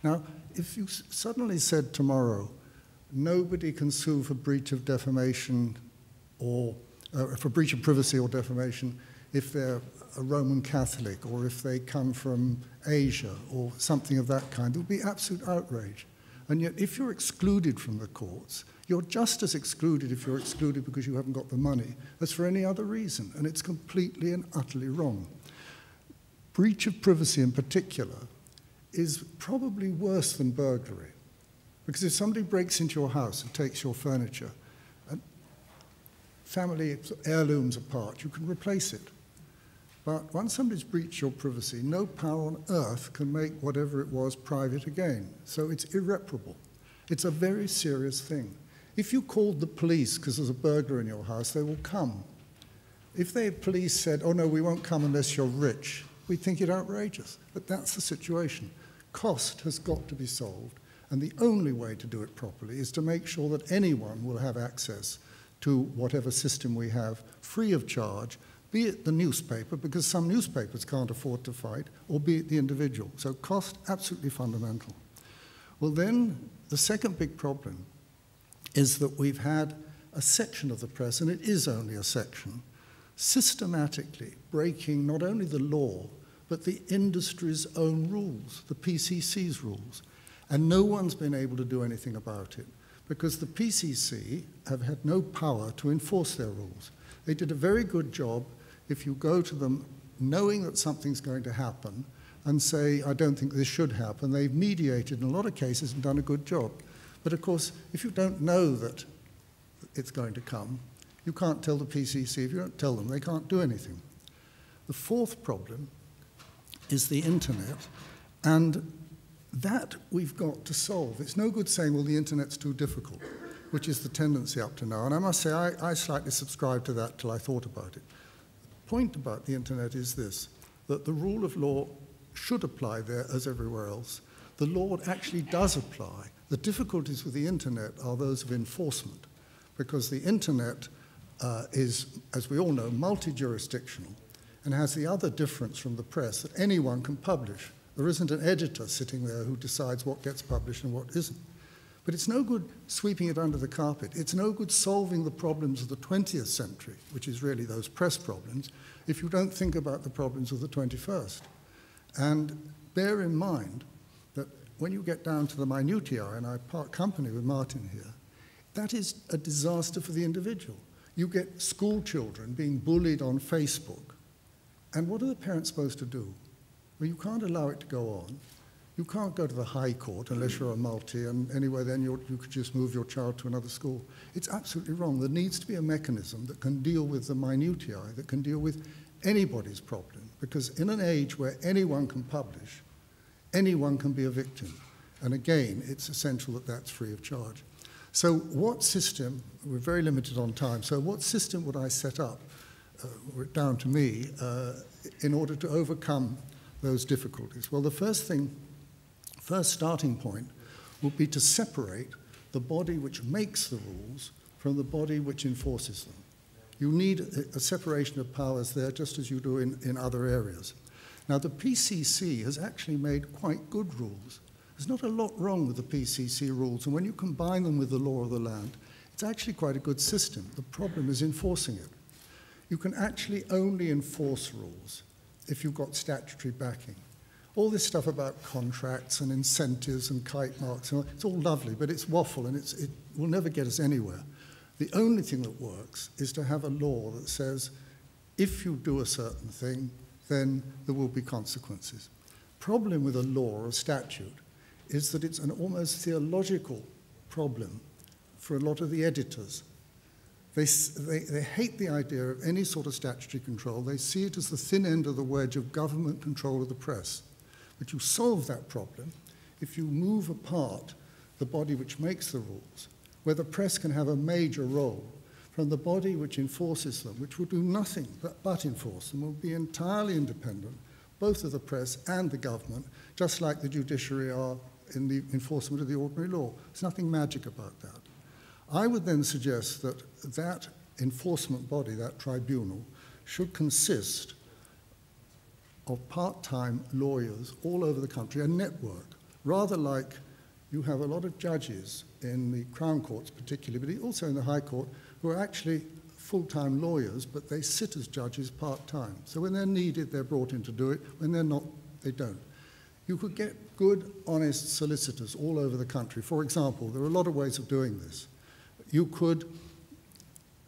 Now, if you suddenly said tomorrow, nobody can sue for breach of defamation or for breach of privacy or defamation if they're a Roman Catholic or if they come from Asia or something of that kind, there would be absolute outrage. And yet, if you're excluded from the courts, you're just as excluded if you're excluded because you haven't got the money as for any other reason, and it's completely and utterly wrong. Breach of privacy in particular is probably worse than burglary, because if somebody breaks into your house and takes your furniture, and family heirlooms apart, you can replace it. But once somebody's breached your privacy, no power on earth can make whatever it was private again. So it's irreparable. It's a very serious thing. If you called the police because there's a burglar in your house, they will come. If the police said, oh no, we won't come unless you're rich, we'd think it outrageous. But that's the situation. Cost has got to be solved. And the only way to do it properly is to make sure that anyone will have access to whatever system we have, free of charge, be it the newspaper, because some newspapers can't afford to fight, or be it the individual. So cost, absolutely fundamental. Well then, the second big problem is that we've had a section of the press, and it is only a section, systematically breaking not only the law, but the industry's own rules, the PCC's rules. And no one's been able to do anything about it, because the PCC have had no power to enforce their rules. They did a very good job if you go to them knowing that something's going to happen and say, I don't think this should happen. They've mediated in a lot of cases and done a good job. But of course, if you don't know that it's going to come, you can't tell the PCC. If you don't tell them, they can't do anything. The fourth problem is the internet, and that we've got to solve. It's no good saying, well, the internet's too difficult, which is the tendency up to now. And I must say, I slightly subscribed to that till I thought about it. The point about the internet is this, that the rule of law should apply there as everywhere else. The law actually does apply. The difficulties with the internet are those of enforcement, because the internet is, as we all know, multi-jurisdictional and has the other difference from the press that anyone can publish. There isn't an editor sitting there who decides what gets published and what isn't. But it's no good sweeping it under the carpet. It's no good solving the problems of the 20th century, which is really those press problems, if you don't think about the problems of the 21st. And bear in mind that when you get down to the minutiae, and I part company with Martin here, that is a disaster for the individual. You get school children being bullied on Facebook. And what are the parents supposed to do? Well, you can't allow it to go on. You can't go to the High Court unless you're a multi, and anyway, then you could just move your child to another school. It's absolutely wrong. There needs to be a mechanism that can deal with the minutiae, that can deal with anybody's problem, because in an age where anyone can publish, anyone can be a victim. And again, it's essential that that's free of charge. So what system, we're very limited on time, so what system would I set up, down to me, in order to overcome those difficulties? Well, the first starting point would be to separate the body which makes the rules from the body which enforces them. You need a separation of powers there, just as you do in other areas. Now, the PCC has actually made quite good rules. There's not a lot wrong with the PCC rules, and when you combine them with the law of the land, it's actually quite a good system. The problem is enforcing it. You can actually only enforce rules if you've got statutory backing. All this stuff about contracts and incentives and kite marks, it's all lovely, but it's waffle and it will never get us anywhere. The only thing that works is to have a law that says, if you do a certain thing, then there will be consequences. Problem with a law or a statute is that it's an almost theological problem for a lot of the editors. They hate the idea of any sort of statutory control. They see it as the thin end of the wedge of government control of the press. But you solve that problem if you move apart the body which makes the rules, where the press can have a major role, from the body which enforces them, which will do nothing but enforce them, will be entirely independent, both of the press and the government, just like the judiciary are in the enforcement of the ordinary law. There's nothing magic about that. I would then suggest that that enforcement body, that tribunal, should consist of part-time lawyers all over the country, a network rather like you have a lot of judges in the Crown Courts particularly, but also in the High Court, who are actually full-time lawyers, but they sit as judges part-time. So when they're needed, they're brought in to do it. When they're not, they don't. You could get good, honest solicitors all over the country. For example, there are a lot of ways of doing this. You could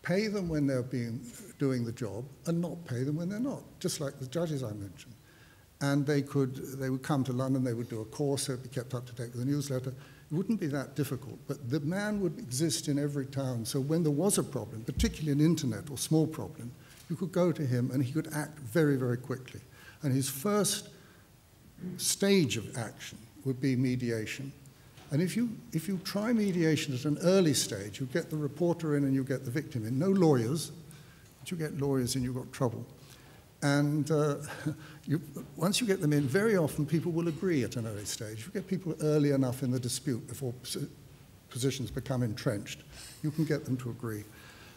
pay them when they're doing the job and not pay them when they're not, just like the judges I mentioned. And they would come to London, they would do a course, so it'd be kept up to date with a newsletter. It wouldn't be that difficult, but the man would exist in every town, so when there was a problem, particularly an internet or small problem, you could go to him and he could act very, very quickly. And his first stage of action would be mediation. And if you try mediation at an early stage, you get the reporter in and you get the victim in. No lawyers, but you get lawyers in, you've got trouble. And once you get them in, very often people will agree at an early stage. If you get people early enough in the dispute before positions become entrenched, you can get them to agree.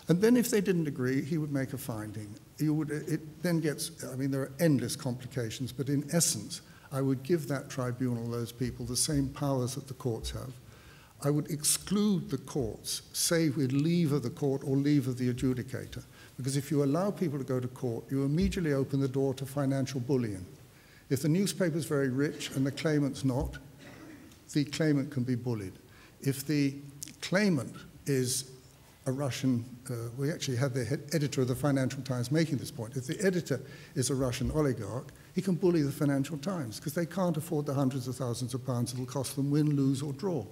And then if they didn't agree, he would make a finding. It then gets, I mean, there are endless complications, but in essence, I would give that tribunal, those people, the same powers that the courts have. I would exclude the courts, say we'd leave of the court or leave of the adjudicator. Because if you allow people to go to court, you immediately open the door to financial bullying. If the newspaper's very rich and the claimant's not, the claimant can be bullied. If the claimant is a Russian, we actually had the editor of the Financial Times making this point. If the editor is a Russian oligarch, he can bully the Financial Times because they can't afford the hundreds of thousands of pounds it will cost them win, lose, or draw.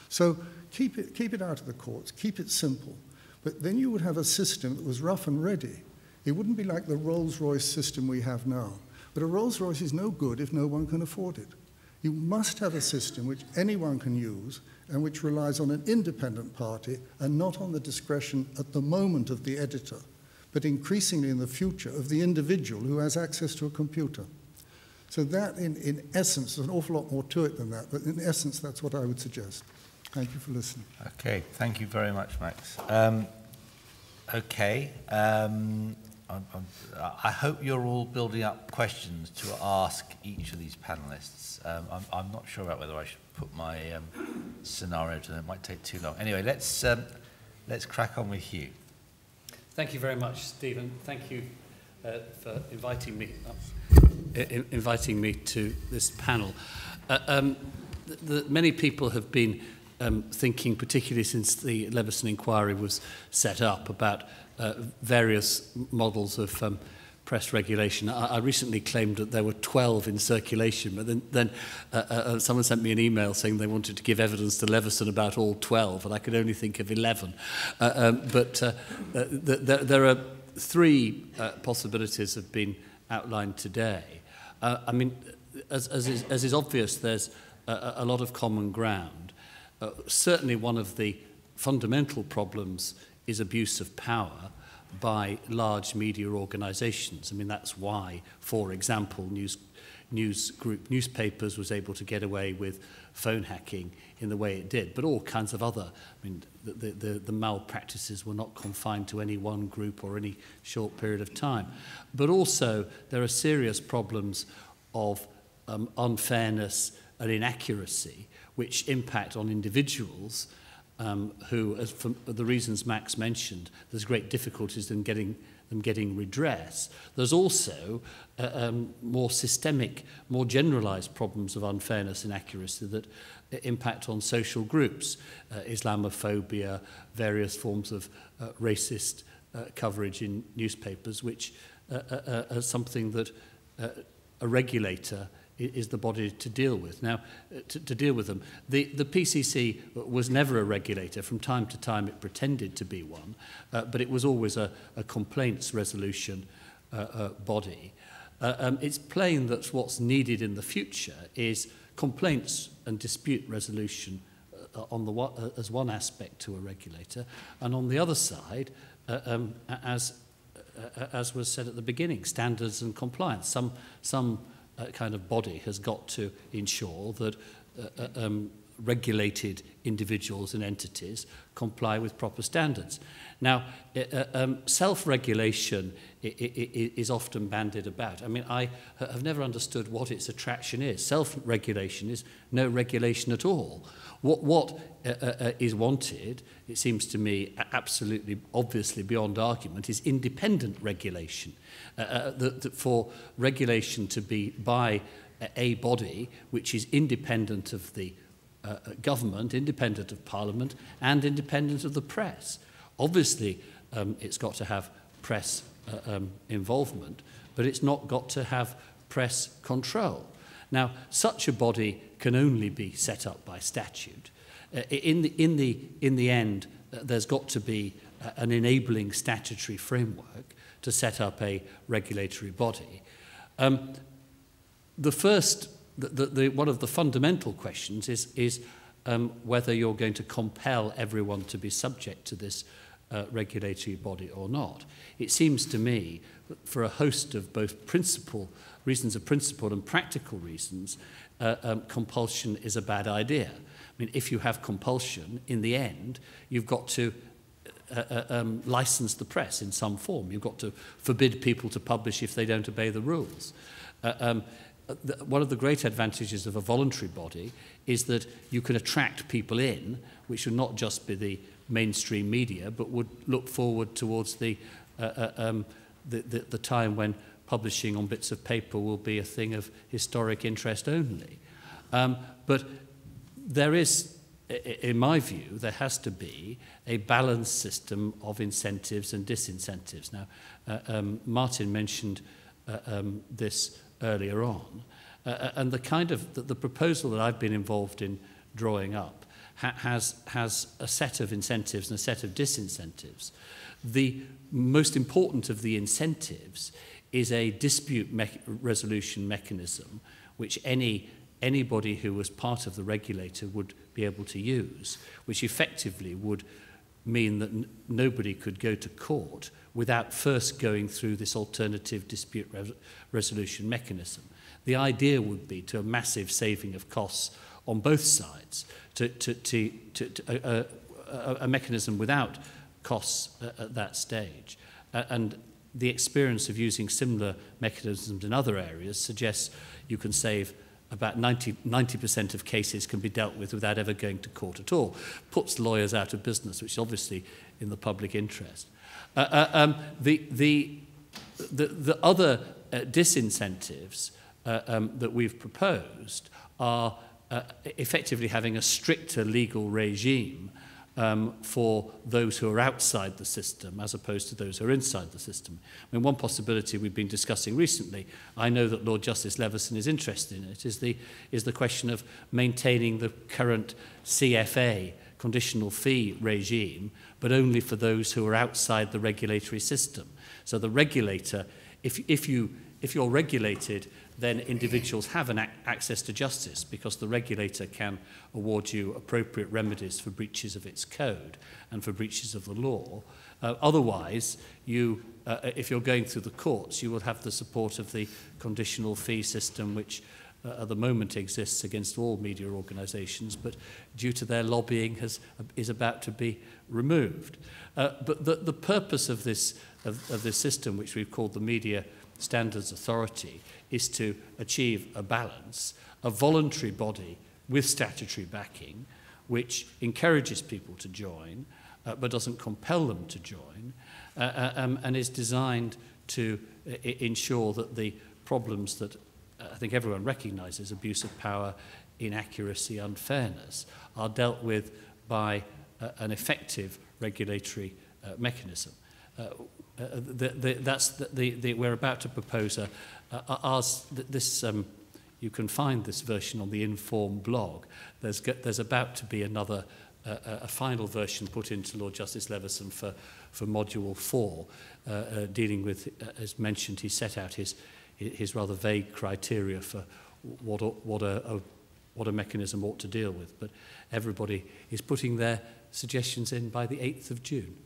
So keep it out of the courts, keep it simple. But then you would have a system that was rough and ready. It wouldn't be like the Rolls-Royce system we have now. But a Rolls-Royce is no good if no one can afford it. You must have a system which anyone can use and which relies on an independent party and not on the discretion at the moment of the editor, but increasingly in the future of the individual who has access to a computer. So that, in essence, there's an awful lot more to it than that, but in essence, that's what I would suggest. Thank you for listening. Okay, thank you very much, Max. I hope you're all building up questions to ask each of these panelists. I'm not sure about whether I should put my scenario to them. It might take too long. Anyway, let's crack on with Hugh. Thank you very much, Stephen. Thank you for inviting me to this panel. Many people have been thinking, particularly since the Leveson inquiry was set up, about various models of press regulation. I recently claimed that there were 12 in circulation, but then someone sent me an email saying they wanted to give evidence to Leveson about all 12, and I could only think of 11. There are three possibilities have been outlined today. I mean, as is obvious, there's a lot of common ground. Certainly one of the fundamental problems is abuse of power by large media organisations. I mean, that's why, for example, newspapers was able to get away with phone hacking in the way it did, but all kinds of other, I mean, the malpractices were not confined to any one group or any short period of time. But also, there are serious problems of unfairness and inaccuracy, which impact on individuals who, as for the reasons Max mentioned, there's great difficulties in getting redress. There's also more systemic, more generalised problems of unfairness and inaccuracy that impact on social groups, Islamophobia, various forms of racist coverage in newspapers, which are something that a regulator is the body to deal with. Now, to deal with them, the PCC was never a regulator. From time to time it pretended to be one, but it was always a complaints resolution body. It's plain that what's needed in the future is complaints and dispute resolution as one aspect to a regulator, and on the other side, as was said at the beginning, standards and compliance. Some kind of body has got to ensure that regulated individuals and entities comply with proper standards. Now, self-regulation is often bandied about. I mean, I have never understood what its attraction is. Self-regulation is no regulation at all. What is wanted, it seems to me absolutely obviously beyond argument, is independent regulation. For regulation to be by a body which is independent of the government, independent of Parliament, and independent of the press. Obviously, it's got to have press involvement, but it's not got to have press control. Now, such a body can only be set up by statute. In the end, there's got to be an enabling statutory framework to set up a regulatory body. One of the fundamental questions is whether you're going to compel everyone to be subject to this regulatory body or not. It seems to me that for a host of both reasons of principle and practical reasons, compulsion is a bad idea. I mean, if you have compulsion, in the end, you've got to license the press in some form. You've got to forbid people to publish if they don't obey the rules. One of the great advantages of a voluntary body is that you can attract people in, which would not just be the mainstream media, but would look forward towards the time when publishing on bits of paper will be a thing of historic interest only. But there is, in my view, there has to be a balanced system of incentives and disincentives. Now, Martin mentioned this earlier on, and the proposal that I've been involved in drawing up has a set of incentives and a set of disincentives. The most important of the incentives is a dispute resolution mechanism which anybody who was part of the regulator would be able to use, which effectively would mean that nobody could go to court without first going through this alternative dispute resolution mechanism. The idea would be to a massive saving of costs on both sides, a mechanism without costs at that stage. And the experience of using similar mechanisms in other areas suggests you can save about 90% of cases can be dealt with without ever going to court at all. Puts lawyers out of business, which is obviously in the public interest. The other disincentives that we've proposed are effectively having a stricter legal regime for those who are outside the system as opposed to those who are inside the system. I mean, one possibility we've been discussing recently, I know that Lord Justice Leveson is interested in it, is the question of maintaining the current CFA, conditional fee regime, but only for those who are outside the regulatory system. So the regulator, if you're regulated, then individuals have an access to justice because the regulator can award you appropriate remedies for breaches of its code and for breaches of the law. Otherwise, if you're going through the courts, you will have the support of the conditional fee system, which at the moment exists against all media organisations, but due to their lobbying is about to be removed. But the purpose of this system, which we've called the Media Standards Authority, is to achieve a balance, a voluntary body with statutory backing, which encourages people to join, but doesn't compel them to join, and is designed to ensure that the problems that I think everyone recognises, abuse of power, inaccuracy, unfairness, are dealt with by an effective regulatory mechanism. We're about to propose you can find this version on the Inform blog. There's about to be another, a final version put into Lord Justice Leveson for Module 4, dealing with, as mentioned, he set out his rather vague criteria for what a mechanism ought to deal with. But everybody is putting their suggestions in by the 8th of June.